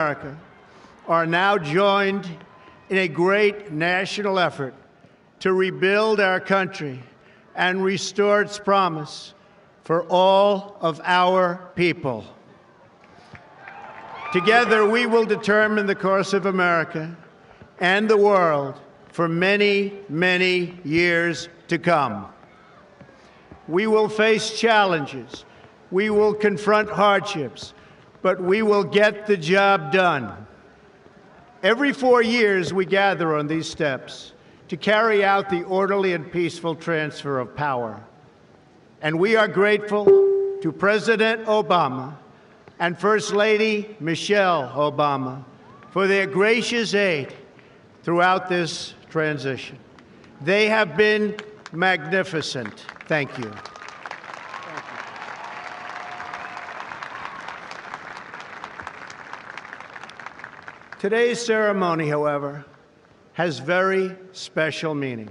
America are now joined in a great national effort to rebuild our country and restore its promise for all of our people. Together, we will determine the course of America and the world for many, many years to come. We will face challenges. We will confront hardships, but we will get the job done. Every 4 years, we gather on these steps to carry out the orderly and peaceful transfer of power. And we are grateful to President Obama and First Lady Michelle Obama for their gracious aid throughout this transition. They have been magnificent. Thank you. Today's ceremony, however, has very special meaning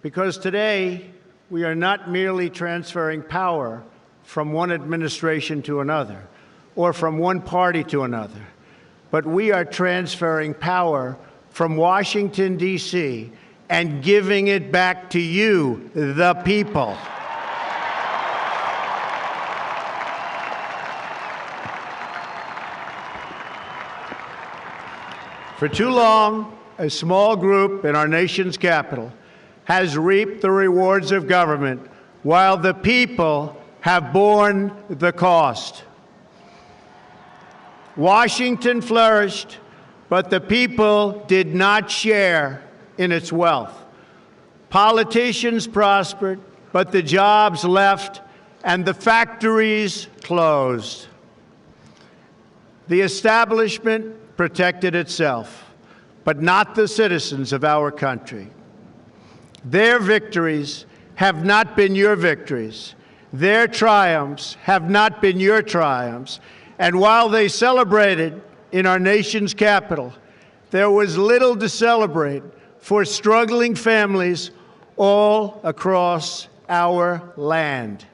because today we are not merely transferring power from one administration to another or from one party to another, but we are transferring power from Washington, D.C., and giving it back to you, the people. For too long, a small group in our nation's capital has reaped the rewards of government while the people have borne the cost. Washington flourished, but the people did not share in its wealth. Politicians prospered, but the jobs left and the factories closed. The establishment protected itself, but not the citizens of our country. Their victories have not been your victories. Their triumphs have not been your triumphs. And while they celebrated in our nation's capital, there was little to celebrate for struggling families all across our land.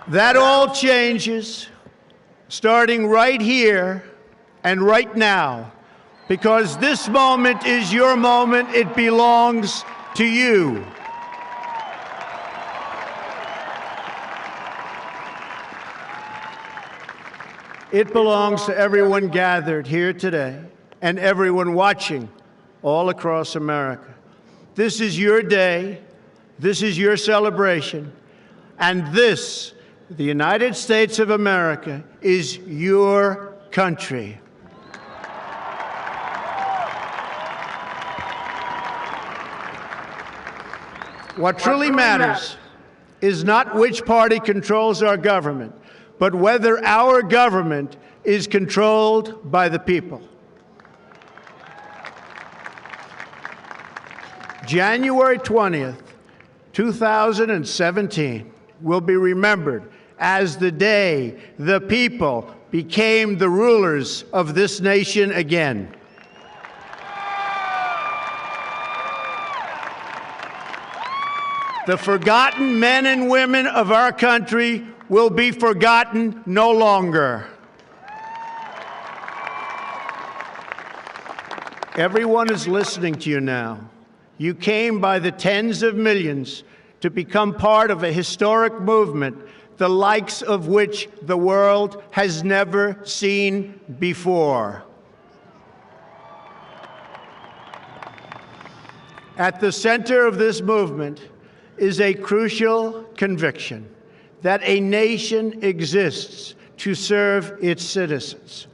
That all changes starting right here and right now, because this moment is your moment. It belongs to you. It belongs to everyone gathered here today and everyone watching all across America. This is your day. This is your celebration. And this, the United States of America, is your country. What truly matters is not which party controls our government, but whether our government is controlled by the people. January 20th, 2017 will be remembered as the day the people became the rulers of this nation again. The forgotten men and women of our country will be forgotten no longer. Everyone is listening to you now. You came by the tens of millions to become part of a historic movement, the likes of which the world has never seen before. At the center of this movement is a crucial conviction that a nation exists to serve its citizens.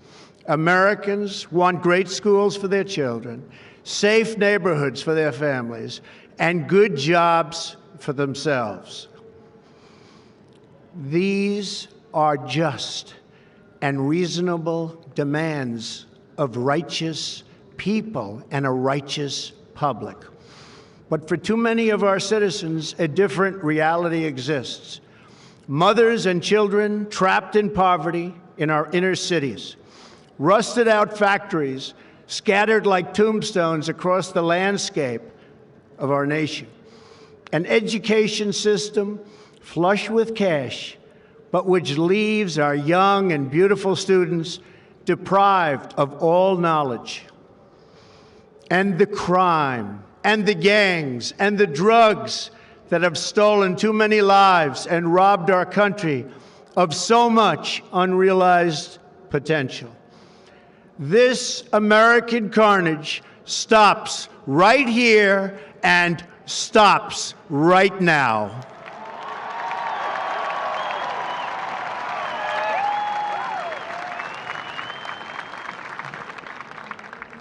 Americans want great schools for their children, safe neighborhoods for their families, and good jobs for themselves. These are just and reasonable demands of righteous people and a righteous public. But for too many of our citizens, a different reality exists. Mothers and children trapped in poverty in our inner cities, rusted out factories scattered like tombstones across the landscape of our nation, an education system flush with cash, but which leaves our young and beautiful students deprived of all knowledge. And the crime, and the gangs, and the drugs that have stolen too many lives and robbed our country of so much unrealized potential. This American carnage stops right here and stops right now.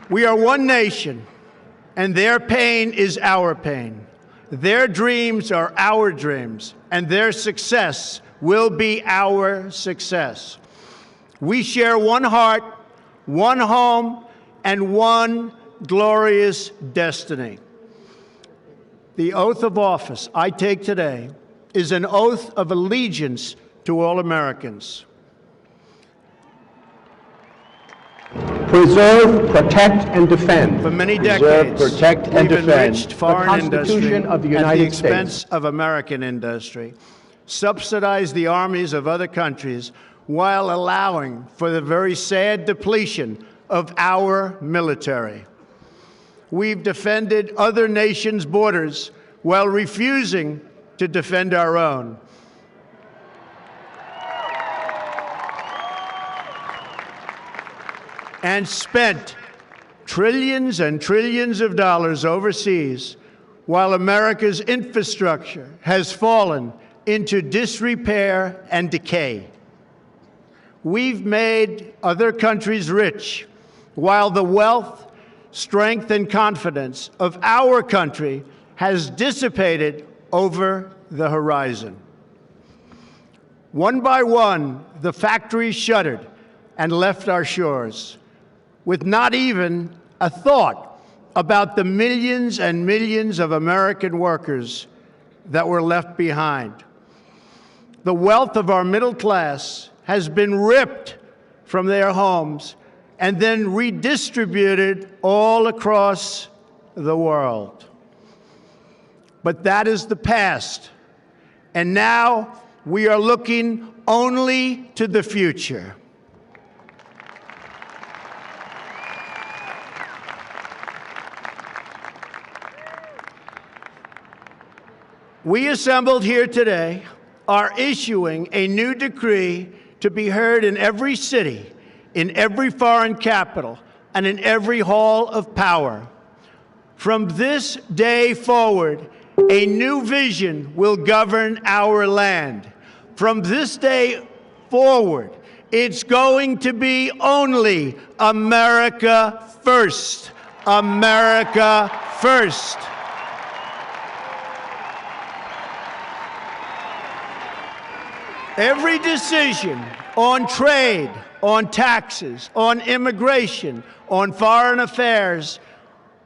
We are one nation, and their pain is our pain. Their dreams are our dreams, and their success will be our success. We share one heart, one home, and one glorious destiny. The oath of office I take today is an oath of allegiance to all Americans. Preserve, protect, and defend. For many Preserve, decades, protect, and we've defend enriched foreign the Constitution industry of the at United the expense States. of American industry, subsidized the armies of other countries while allowing for the very sad depletion of our military. We've defended other nations' borders while refusing to defend our own. And spent trillions and trillions of dollars overseas while America's infrastructure has fallen into disrepair and decay. We've made other countries rich while the wealth, strength, and confidence of our country has dissipated over the horizon. One by one, the factories shuttered and left our shores, with not even a thought about the millions and millions of American workers that were left behind. The wealth of our middle class has been ripped from their homes and then redistributed all across the world. But that is the past, and now we are looking only to the future. We assembled here today are issuing a new decree to be heard in every city, in every foreign capital, and in every hall of power. From this day forward, a new vision will govern our land. From this day forward, it's going to be only America first. America first. Every decision on trade, on taxes, on immigration, on foreign affairs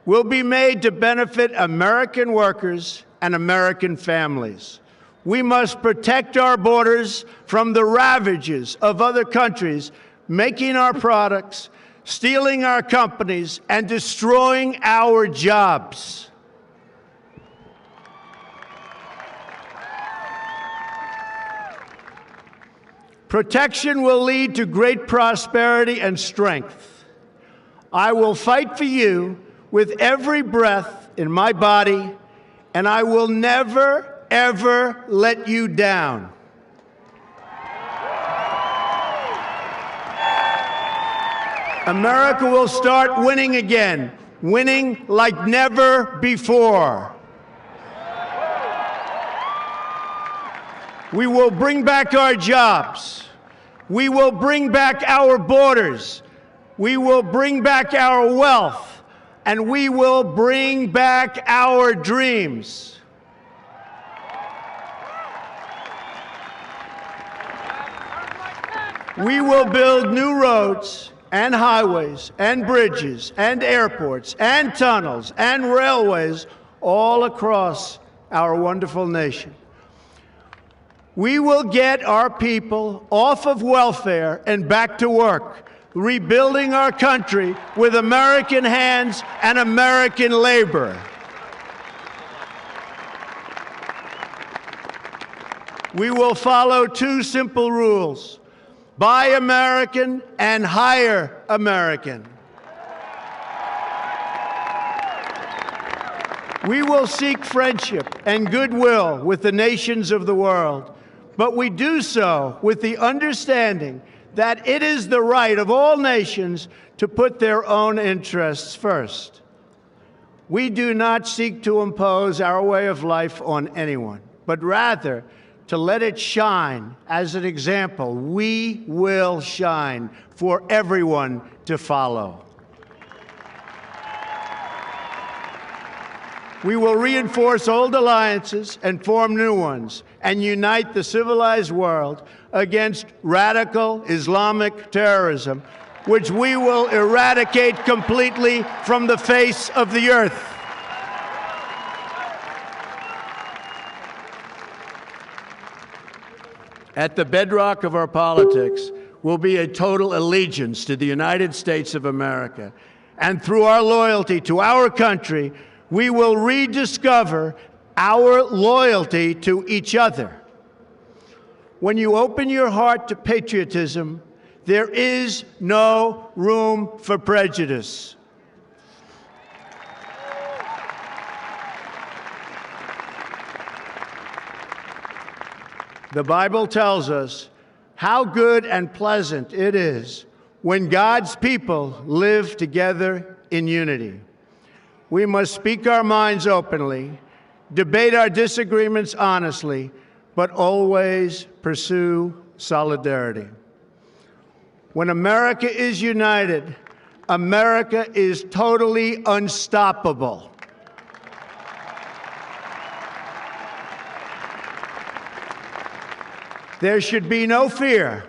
will be made to benefit American workers and American families. We must protect our borders from the ravages of other countries making our products, stealing our companies, and destroying our jobs. Protection will lead to great prosperity and strength. I will fight for you with every breath in my body, and I will never, ever let you down. America will start winning again, winning like never before. We will bring back our jobs. We will bring back our borders. We will bring back our wealth. And we will bring back our dreams. We will build new roads and highways and bridges and airports and tunnels and railways all across our wonderful nation. We will get our people off of welfare and back to work, rebuilding our country with American hands and American labor. We will follow two simple rules: buy American and hire American. We will seek friendship and goodwill with the nations of the world, but we do so with the understanding that it is the right of all nations to put their own interests first. We do not seek to impose our way of life on anyone, but rather to let it shine as an example. We will shine for everyone to follow. We will reinforce old alliances and form new ones and unite the civilized world against radical Islamic terrorism, which we will eradicate completely from the face of the earth. At the bedrock of our politics will be a total allegiance to the United States of America. And through our loyalty to our country, we will rediscover our loyalty to each other. When you open your heart to patriotism, there is no room for prejudice. The Bible tells us how good and pleasant it is when God's people live together in unity. We must speak our minds openly, debate our disagreements honestly, but always pursue solidarity. When America is united, America is totally unstoppable. There should be no fear.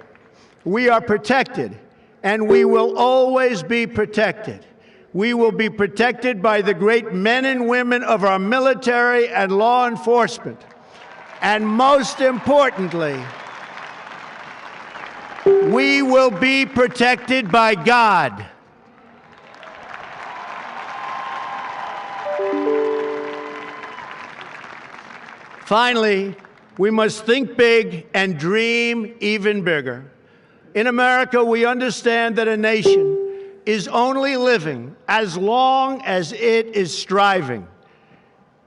We are protected, and we will always be protected. We will be protected by the great men and women of our military and law enforcement. And most importantly, we will be protected by God. Finally, we must think big and dream even bigger. In America, we understand that a nation is only living as long as it is striving.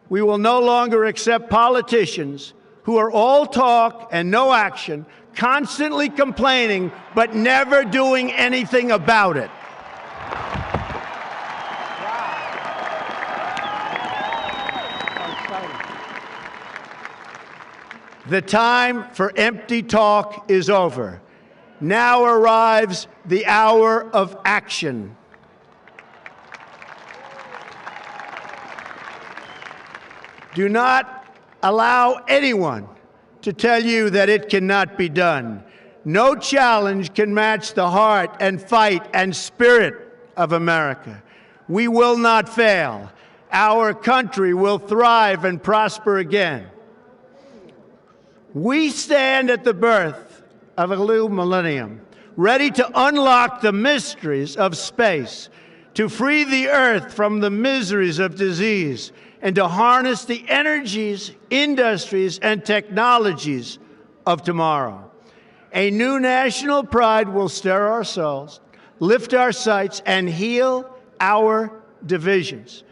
We will no longer accept politicians who are all talk and no action, constantly complaining but never doing anything about it. The time for empty talk is over. Now arrives the hour of action. Do not allow anyone to tell you that it cannot be done. No challenge can match the heart and fight and spirit of America. We will not fail. Our country will thrive and prosper again. We stand at the birth of a new millennium, ready to unlock the mysteries of space, to free the earth from the miseries of disease, and to harness the energies, industries, and technologies of tomorrow. A new national pride will stir our souls, lift our sights, and heal our divisions.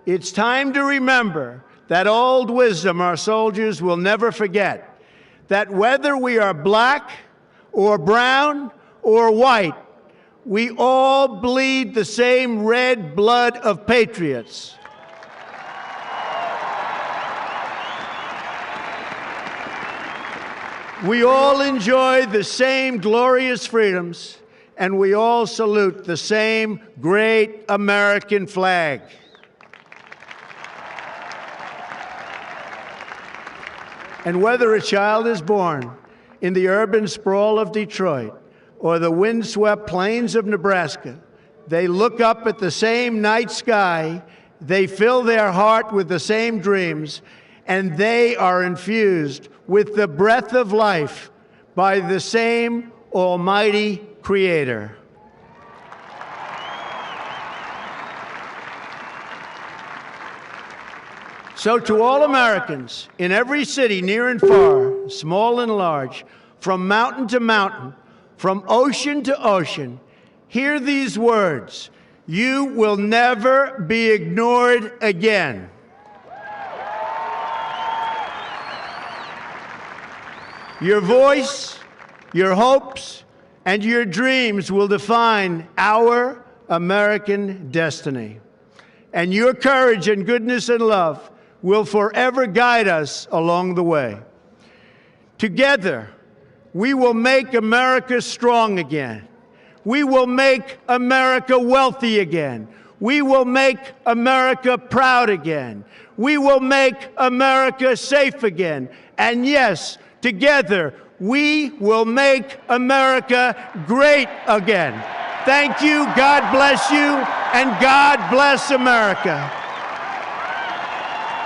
It's time to remember that old wisdom our soldiers will never forget, that whether we are black or brown or white, we all bleed the same red blood of patriots. We all enjoy the same glorious freedoms, and we all salute the same great American flag. And whether a child is born in the urban sprawl of Detroit or the windswept plains of Nebraska, they look up at the same night sky, they fill their heart with the same dreams, and they are infused with the breath of life by the same almighty Creator. So to all Americans in every city, near and far, small and large, from mountain to mountain, from ocean to ocean, hear these words: you will never be ignored again. Your voice, your hopes, and your dreams will define our American destiny. And your courage and goodness and love will forever guide us along the way. Together, we will make America strong again. We will make America wealthy again. We will make America proud again. We will make America safe again. And yes, together, we will make America great again. Thank you, God bless you, and God bless America.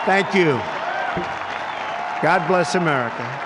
Thank you. God bless America.